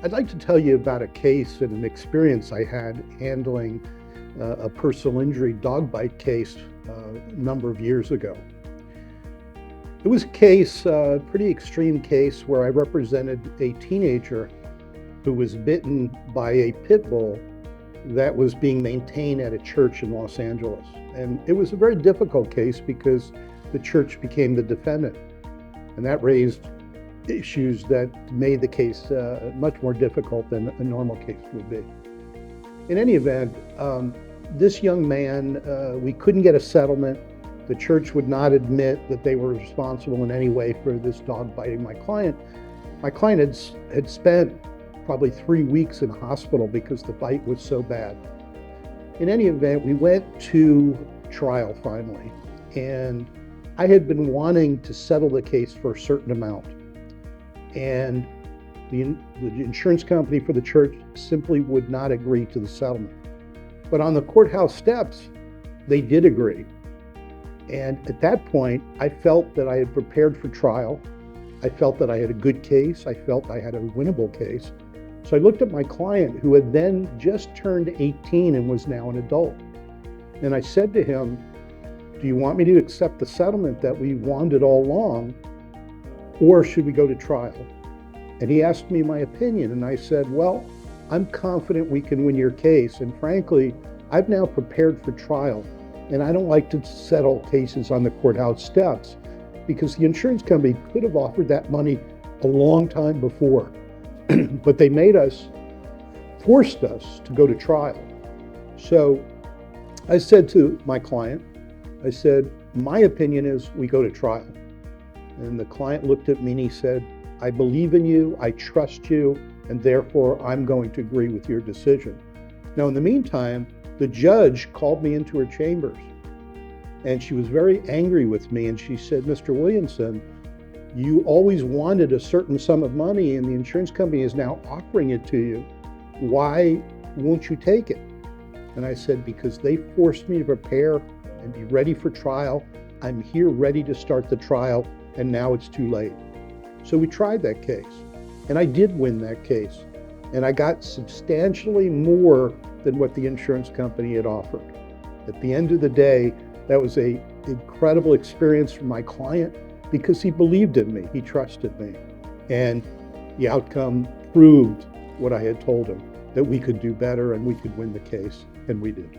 I'd like to tell you about a case and an experience I had handling a personal injury dog bite case a number of years ago. It was a case, a pretty extreme case, where I represented a teenager who was bitten by a pit bull that was being maintained at a church in Los Angeles. And it was a very difficult case because the church became the defendant. And that raised issues that made the case much more difficult than a normal case would be. In any event, this young man, we couldn't get a settlement. The church would not admit that they were responsible in any way for this dog biting my client. My client had spent probably 3 weeks in hospital because the bite was so bad. In any event, we went to trial finally, and I had been wanting to settle the case for a certain amount. And the insurance company for the church simply would not agree to the settlement. But on the courthouse steps, they did agree. And at that point, I felt that I had prepared for trial. I felt that I had a good case. I felt I had a winnable case. So I looked at my client, who had then just turned 18 and was now an adult. And I said to him, "Do you want me to accept the settlement that we wanted all along, or should we go to trial?" And he asked me my opinion, and I said, "Well, I'm confident we can win your case. And frankly, I've now prepared for trial, and I don't like to settle cases on the courthouse steps because the insurance company could have offered that money a long time before, but they forced us to go to trial." So I said to my client, I said, "My opinion is we go to trial." And the client looked at me and he said, "I believe in you, I trust you, and therefore I'm going to agree with your decision." Now, in the meantime, the judge called me into her chambers, and she was very angry with me, and she said, "Mr. Williamson, you always wanted a certain sum of money, and the insurance company is now offering it to you. Why won't you take it?" And I said, "Because they forced me to prepare and be ready for trial. I'm here ready to start the trial, and now it's too late." So we tried that case, and I did win that case, and I got substantially more than what the insurance company had offered. At the end of the day, that was an incredible experience for my client because he believed in me, he trusted me, and the outcome proved what I had told him, that we could do better and we could win the case, and we did.